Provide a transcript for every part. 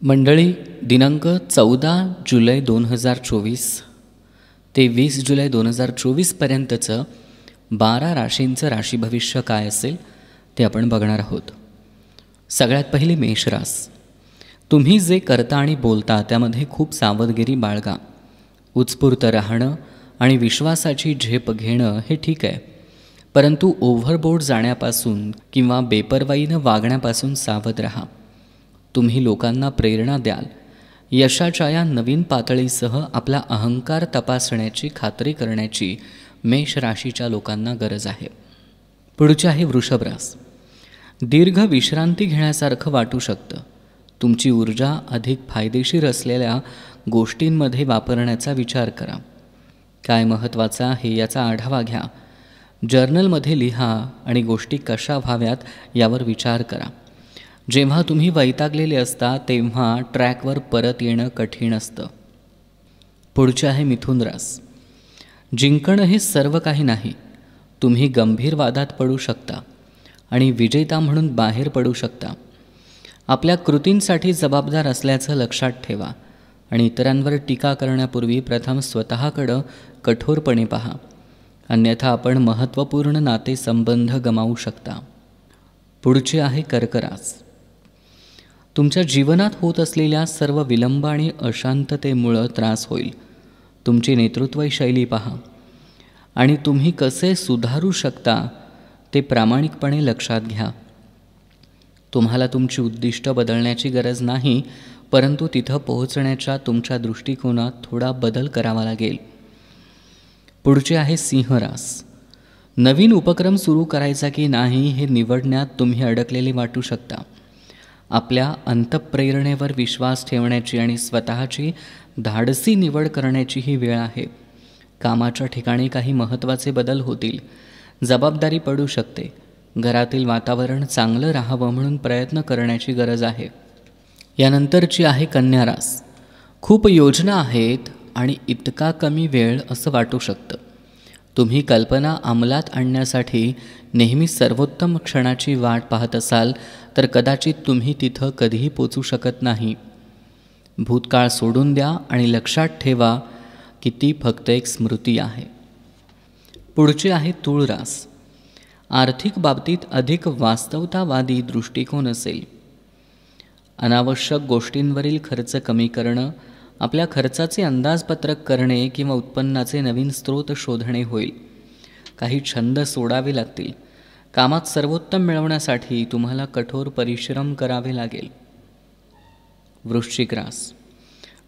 मंडळी, दिनांक 14 जुलै 2024 ते 20 जुलै 2024पर्यंतचं 12 राशींचं राशी भविष्य काय असेल ते आपण बघणार आहोत. सगळ्यात पहिली मेषरास. तुम्ही जे करता आणि बोलता त्यामध्ये खूप सावधगिरी बाळगा. उत्स्फूर्त राहणं आणि विश्वासाची झेप घेणं हे ठीक आहे, परंतु ओव्हरबोर्ड जाण्यापासून किंवा बेपर्वाईनं वागण्यापासून सावध राहा. तुम्ही लोकांना प्रेरणा द्याल. यशाच्या या नवीन पातळीसह आपला अहंकार तपासण्याची खात्री करण्याची मेष राशीच्या लोकांना गरज आहे. पुढचे आहे वृषभ रास. दीर्घ विश्रांती घेण्यासारखं वाटू शकतं. तुमची ऊर्जा अधिक फायदेशीर असलेल्या गोष्टींमध्ये वापरण्याचा विचार करा. काय महत्त्वाचं आहे याचा आढावा घ्या. जर्नलमध्ये लिहा आणि गोष्टी कशा व्हाव्यात यावर विचार करा. जेव्हा तुम्ही वैतागलेले असता तेव्हा ट्रॅकवर परत येणं कठीण असतं. पुढचे आहे मिथुन रास. जिंकणं हे सर्व काही नाही. तुम्ही गंभीर वादात पडू शकता आणि विजेता म्हणून बाहेर पडू शकता. आपल्या कृतींसाठी जबाबदार असल्याचं लक्षात ठेवा आणि इतरांवर टीका करण्यापूर्वी प्रथम स्वतःकडं कठोरपणे पहा, अन्यथा आपण महत्त्वपूर्ण नातेसंबंध गमावू शकता. पुढचे आहे कर्क रास. तुमच्या जीवनात होत असलेल्या सर्व विलंब आणि अशांततेमुळं त्रास होईल. तुमची नेतृत्व शैली पहा आणि तुम्ही कसे सुधारू शकता ते प्रामाणिकपणे लक्षात घ्या. तुम्हाला तुमची उद्दिष्ट बदलण्याची गरज नाही, परंतु तिथं पोहोचण्याच्या तुमच्या दृष्टिकोनात थोडा बदल करावा लागेल. पुढचे आहे सिंह रास. नवीन उपक्रम सुरू करायचा की नाही हे निवडण्यात तुम्ही अडकलेले वाटू शकता. आपल्या अंतःप्रेरणेवर विश्वास ठेवण्याची आणि स्वतःची धाडसी निवड करण्याची ही वेळ आहे. कामाच्या ठिकाणी काही महत्त्वाचे बदल होतील. जबाबदारी पडू शकते. घरातील वातावरण चांगलं राहावं म्हणून प्रयत्न करण्याची गरज आहे. यानंतरची आहे कन्या रास. खूप योजना आहेत आणि इतका कमी वेळ असं वाटू शकतं. तुम्ही कल्पना अंमलात आणण्यासाठी नेहमी सर्वोत्तम क्षणाची वाट पाहत असाल तर कदाचित तुम्ही तिथं कधीही पोचू शकत नाही. भूतकाळ सोडून द्या आणि लक्षात ठेवा की ती फक्त एक स्मृती आहे. पुढचे आहे तुळ रास. आर्थिक बाबतीत अधिक वास्तवतावादी दृष्टिकोन असेल. अनावश्यक गोष्टींवरील खर्च कमी करणं, आपल्या खर्चाचे अंदाजपत्रक करणे किंवा उत्पन्नाचे नवीन स्रोत शोधणे होईल. काही छंद सोडावे लागतील. कामात सर्वोत्तम मिळवण्यासाठी तुम्हाला कठोर परिश्रम करावे लागेल. वृश्चिक रास.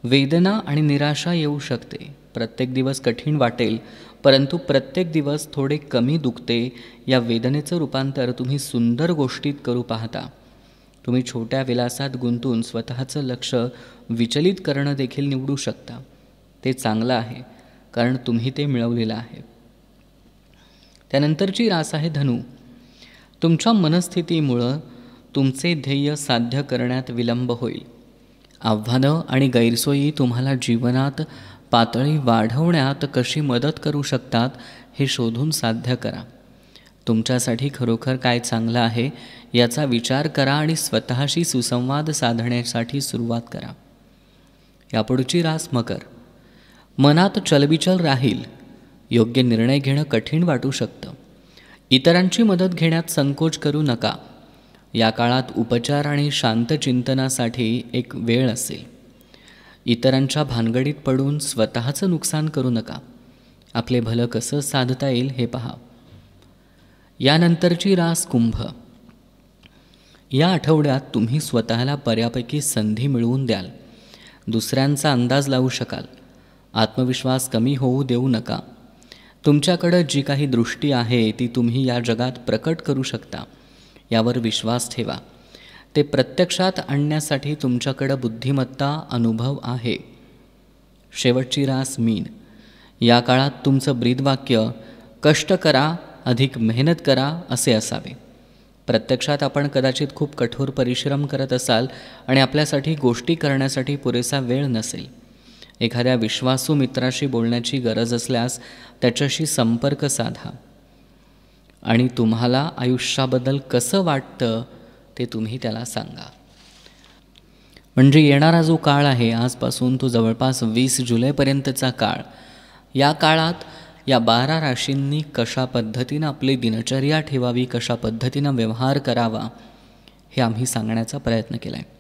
वेदना आणि निराशा येऊ शकते. प्रत्येक दिवस कठीण वाटेल, परंतु प्रत्येक दिवस थोडे कमी दुखते. या वेदनेचं रूपांतर तुम्ही सुंदर गोष्टीत करू पाहता. तुम्ही छोट्या विलासात गुंतून स्वतःचं लक्ष विचलित करणं देखील निवडू शकता. ते चांगलं आहे, कारण तुम्ही ते मिळवलेलं आहे. त्यानंतरची रास आहे धनु. तुमच्या मनस्थितीमुळं तुमचे ध्येय साध्य करण्यात विलंब होईल. आव्हानं आणि गैरसोयी तुम्हाला जीवनात पातळी वाढवण्यात कशी मदत करू शकतात हे शोधून साध्य करा. तुमच्यासाठी खरोखर काय चांगलं आहे याचा विचार करा आणि स्वतःशी सुसंवाद साधण्यासाठी सुरुवात करा. यापुढची रास मकर. मनात चलबिचल राहील. योग्य निर्णय घेणं कठीण वाटू शकतं. इतरांची मदत घेण्यात संकोच करू नका. या काळात उपचार आणि शांत चिंतनासाठी एक वेळ असेल. इतरांच्या भानगडीत पडून स्वतःचं नुकसान करू नका. आपले भलं कसं साधता येईल हे पहा. यानंतरची रास कुंभ. या आठवड्यात तुम्ही स्वतःला बऱ्यापैकी संधी मिळवून द्याल. दुसऱ्यांचा अंदाज लावू शकाल. आत्मविश्वास कमी होऊ देऊ नका. तुमच्याकडं जी काही दृष्टी आहे ती तुम्ही या जगात प्रकट करू शकता. यावर विश्वास ठेवा. ते प्रत्यक्षात आणण्यासाठी तुमच्याकडं बुद्धिमत्ता, अनुभव आहे. शेवटची रास मीन. या काळात तुमचं ब्रीदवाक्य कष्ट करा, अधिक मेहनत करा असे असावे. प्रत्यक्षात आपण कदाचित खूप कठोर परिश्रम करत असाल आणि आपल्यासाठी गोष्टी करण्यासाठी पुरेसा वेळ नसेल. एखाद्या विश्वासू मित्राशी बोलण्याची गरज असल्यास त्याच्याशी संपर्क साधा आणि तुम्हाला आयुष्याबद्दल कसं वाटतं ते तुम्ही त्याला सांगा. म्हणजे येणारा जो काळ आहे आजपासून तो जवळपास 20 जुलैपर्यंतचा काळ, या काळात या 12 राशींनी कशा पद्धतीनं आपली दिनचर्या ठेवावी, कशा पद्धतीनं व्यवहार करावा, हे आम्ही सांगण्याचा प्रयत्न केला आहे.